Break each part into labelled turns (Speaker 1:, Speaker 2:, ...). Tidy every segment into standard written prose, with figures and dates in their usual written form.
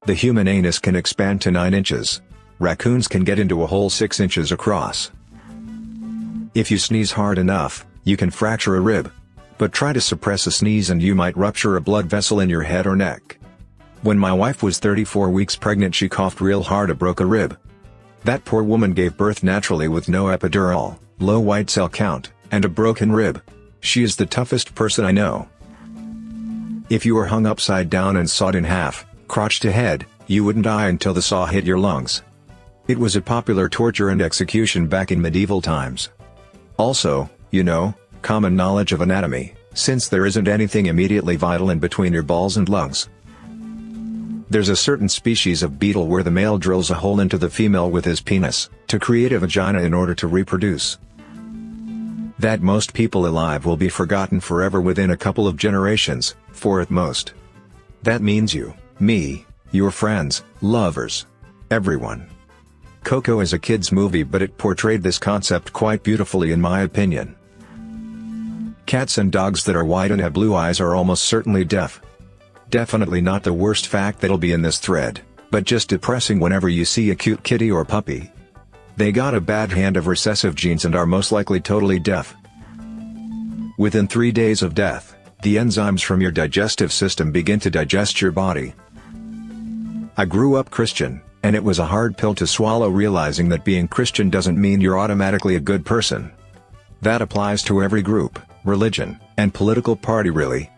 Speaker 1: The human anus can expand to 9 inches. Raccoons can get into a hole 6 inches across. If you sneeze hard enough, you can fracture a rib. But try to suppress a sneeze and you might rupture a blood vessel in your head or neck. When my wife was 34 weeks pregnant, she coughed real hard and broke a rib. That poor woman gave birth naturally with no epidural, low white cell count, and a broken rib. She is the toughest person I know. If you were hung upside down and sawed in half, crotch to head, you wouldn't die until the saw hit your lungs. It was a popular torture and execution back in medieval times. Also, common knowledge of anatomy, since there isn't anything immediately vital in between your balls and lungs. There's a certain species of beetle where the male drills a hole into the female with his penis, to create a vagina in order to reproduce. That most people alive will be forgotten forever within a couple of generations, 4 at most. That means you, me, your friends, lovers. Everyone. Coco is a kid's movie, but it portrayed this concept quite beautifully in my opinion. Cats and dogs that are white and have blue eyes are almost certainly deaf. Definitely not the worst fact that'll be in this thread, but just depressing whenever you see a cute kitty or puppy. They got a bad hand of recessive genes and are most likely totally deaf. Within 3 days of death, the enzymes from your digestive system begin to digest your body. I grew up Christian, and it was a hard pill to swallow, realizing that being Christian doesn't mean you're automatically a good person. That applies to every group, religion, and political party really.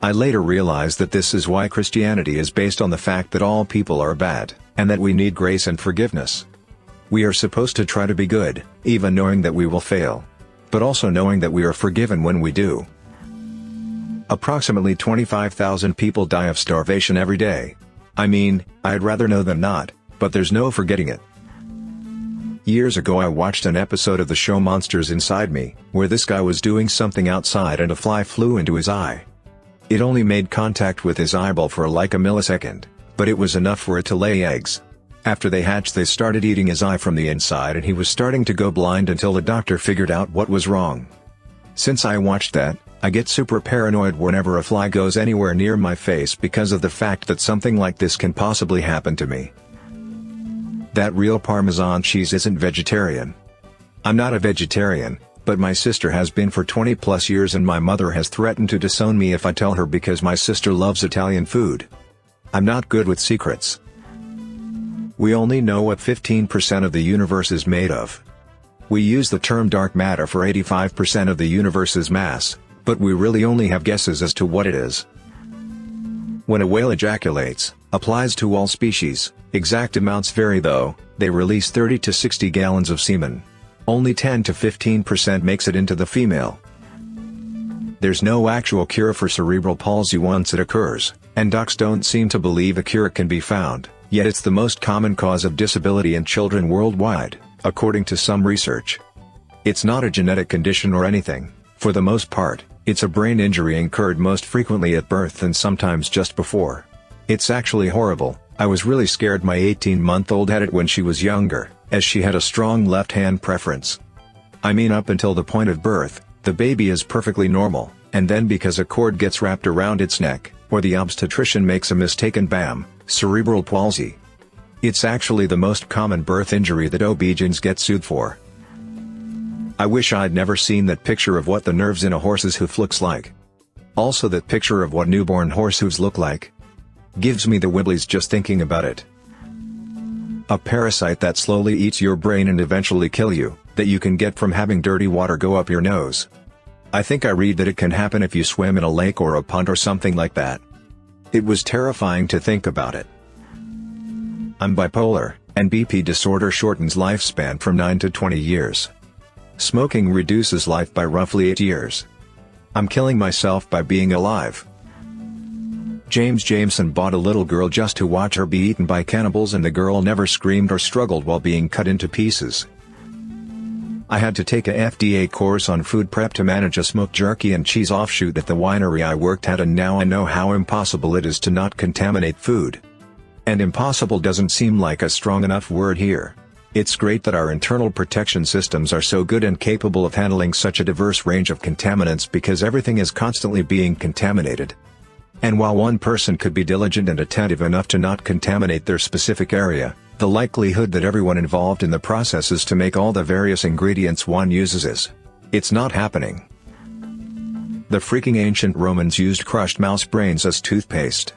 Speaker 1: I later realized that this is why Christianity is based on the fact that all people are bad, and that we need grace and forgiveness. We are supposed to try to be good, even knowing that we will fail. But also knowing that we are forgiven when we do. Approximately 25,000 people die of starvation every day. I mean, I'd rather know than not, but there's no forgetting it. Years ago I watched an episode of the show Monsters Inside Me, where this guy was doing something outside and a fly flew into his eye. It only made contact with his eyeball for like a millisecond, but it was enough for it to lay eggs. After they hatched, they started eating his eye from the inside and he was starting to go blind until the doctor figured out what was wrong. Since I watched that, I get super paranoid whenever a fly goes anywhere near my face because of the fact that something like this can possibly happen to me. That real Parmesan cheese isn't vegetarian. I'm not a vegetarian, but my sister has been for 20 plus years and my mother has threatened to disown me if I tell her because my sister loves Italian food. I'm not good with secrets. We only know what 15% of the universe is made of. We use the term dark matter for 85% of the universe's mass, but we really only have guesses as to what it is. When a whale ejaculates, applies to all species, exact amounts vary though, they release 30 to 60 gallons of semen. Only 10 to 15% makes it into the female. There's no actual cure for cerebral palsy once it occurs, and docs don't seem to believe a cure can be found, yet it's the most common cause of disability in children worldwide, according to some research. It's not a genetic condition or anything. For the most part, it's a brain injury incurred most frequently at birth and sometimes just before. It's actually horrible. I was really scared my 18-month-old had it when she was younger, as she had a strong left-hand preference. I mean, up until the point of birth, the baby is perfectly normal, and then because a cord gets wrapped around its neck, or the obstetrician makes a mistake and bam, cerebral palsy. It's actually the most common birth injury that OB-GYNs get sued for. I wish I'd never seen that picture of what the nerves in a horse's hoof looks like. Also that picture of what newborn horse hooves look like. Gives me the wibblies just thinking about it. A parasite that slowly eats your brain and eventually kill you, that you can get from having dirty water go up your nose. I think I read that it can happen if you swim in a lake or a pond or something like that. It was terrifying to think about it. I'm bipolar, and BP disorder shortens lifespan from 9 to 20 years. Smoking reduces life by roughly 8 years. I'm killing myself by being alive. James Jameson bought a little girl just to watch her be eaten by cannibals and the girl never screamed or struggled while being cut into pieces. I had to take a FDA course on food prep to manage a smoked jerky and cheese offshoot at the winery I worked at, and now I know how impossible it is to not contaminate food. And impossible doesn't seem like a strong enough word here. It's great that our internal protection systems are so good and capable of handling such a diverse range of contaminants because everything is constantly being contaminated. And while one person could be diligent and attentive enough to not contaminate their specific area, the likelihood that everyone involved in the processes to make all the various ingredients one uses it's not happening. The freaking ancient Romans used crushed mouse brains as toothpaste.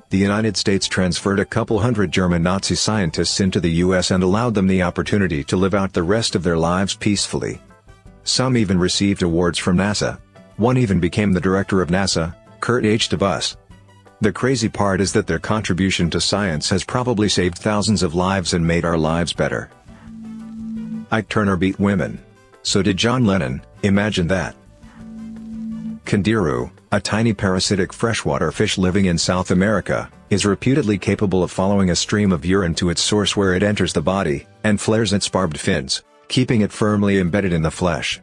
Speaker 1: The United States transferred a couple hundred German Nazi scientists into the US and allowed them the opportunity to live out the rest of their lives peacefully. Some even received awards from NASA. One even became the director of NASA, Kurt H. DeBus. The crazy part is that their contribution to science has probably saved thousands of lives and made our lives better. Ike Turner beat women. So did John Lennon, imagine that. Kandiru, a tiny parasitic freshwater fish living in South America, is reputedly capable of following a stream of urine to its source where it enters the body, and flares its barbed fins, keeping it firmly embedded in the flesh.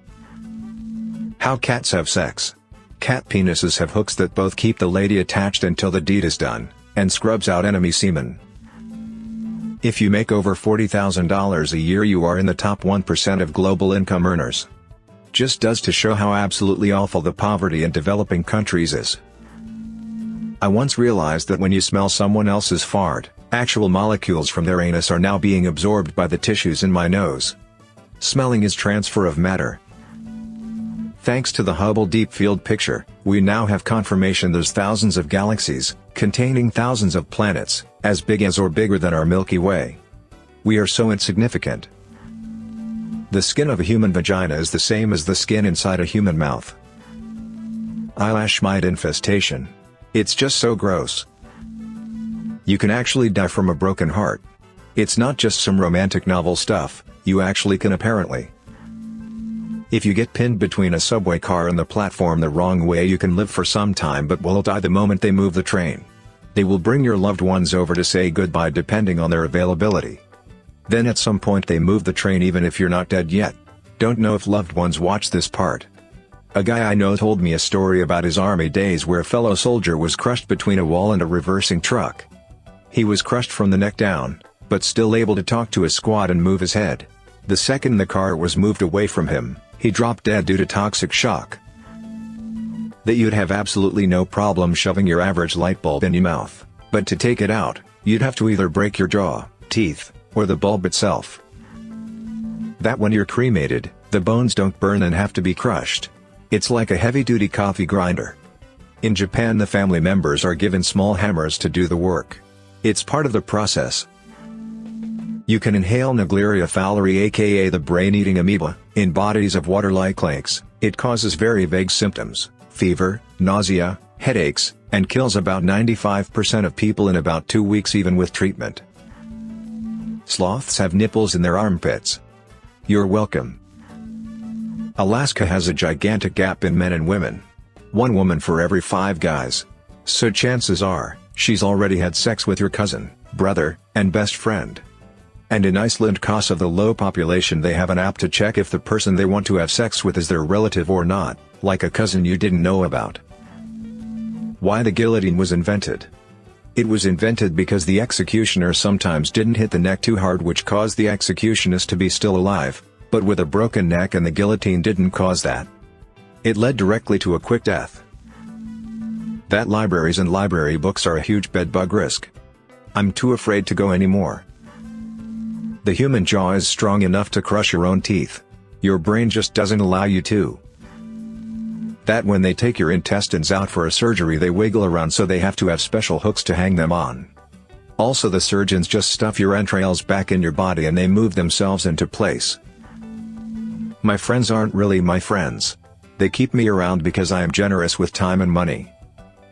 Speaker 1: How cats have sex. Cat penises have hooks that both keep the lady attached until the deed is done, and scrubs out enemy semen. If you make over $40,000 a year, you are in the top 1% of global income earners. Just does to show how absolutely awful the poverty in developing countries is. I once realized that when you smell someone else's fart, actual molecules from their anus are now being absorbed by the tissues in my nose. Smelling is transfer of matter. Thanks to the Hubble Deep Field picture, we now have confirmation there's thousands of galaxies, containing thousands of planets, as big as or bigger than our Milky Way. We are so insignificant. The skin of a human vagina is the same as the skin inside a human mouth. Eyelash mite infestation. It's just so gross. You can actually die from a broken heart. It's not just some romantic novel stuff, you actually can apparently. If you get pinned between a subway car and the platform the wrong way, you can live for some time but will die the moment they move the train. They will bring your loved ones over to say goodbye depending on their availability. Then at some point they move the train even if you're not dead yet. Don't know if loved ones watch this part. A guy I know told me a story about his army days where a fellow soldier was crushed between a wall and a reversing truck. He was crushed from the neck down, but still able to talk to his squad and move his head. The second the car was moved away from him, he dropped dead due to toxic shock. That you'd have absolutely no problem shoving your average light bulb in your mouth, but to take it out, you'd have to either break your jaw, teeth, or the bulb itself. That when you're cremated, the bones don't burn and have to be crushed. It's like a heavy-duty coffee grinder. In Japan, the family members are given small hammers to do the work. It's part of the process. You can inhale Naegleria fowleri, aka the brain-eating amoeba, in bodies of water-like lakes. It causes very vague symptoms, fever, nausea, headaches, and kills about 95% of people in about 2 weeks even with treatment. Sloths have nipples in their armpits. You're welcome. Alaska has a gigantic gap in men and women. 1 woman for every 5 guys. So chances are, she's already had sex with your cousin, brother, and best friend. And in Iceland, because of the low population, they have an app to check if the person they want to have sex with is their relative or not, like a cousin you didn't know about. Why the guillotine was invented? It was invented because the executioner sometimes didn't hit the neck too hard, which caused the executionist to be still alive, but with a broken neck, and the guillotine didn't cause that. It led directly to a quick death. That libraries and library books are a huge bedbug risk. I'm too afraid to go anymore. The human jaw is strong enough to crush your own teeth. Your brain just doesn't allow you to. That when they take your intestines out for a surgery, they wiggle around, so they have to have special hooks to hang them on. Also, the surgeons just stuff your entrails back in your body and they move themselves into place. My friends aren't really my friends. They keep me around because I am generous with time and money.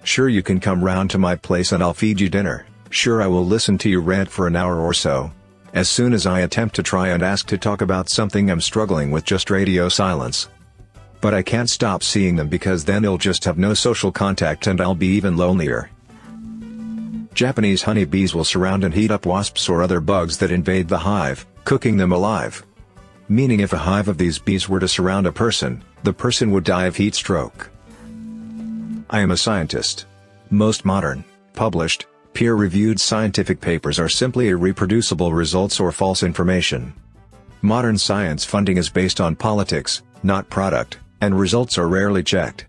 Speaker 1: Sure, you can come round to my place and I'll feed you dinner. Sure, I will listen to you rant for an hour or so. As soon as I attempt to try and ask to talk about something I'm struggling with, just radio silence. But I can't stop seeing them because then they'll just have no social contact and I'll be even lonelier. Japanese honeybees will surround and heat up wasps or other bugs that invade the hive, cooking them alive. Meaning if a hive of these bees were to surround a person, the person would die of heat stroke. I am a scientist. Most modern, published, peer-reviewed scientific papers are simply irreproducible results or false information. Modern science funding is based on politics, not product, and results are rarely checked.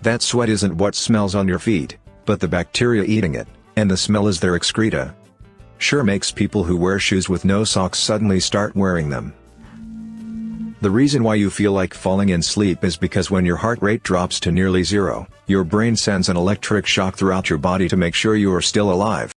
Speaker 1: That sweat isn't what smells on your feet, but the bacteria eating it, and the smell is their excreta. Sure makes people who wear shoes with no socks suddenly start wearing them. The reason why you feel like falling in sleep is because when your heart rate drops to nearly zero, your brain sends an electric shock throughout your body to make sure you are still alive.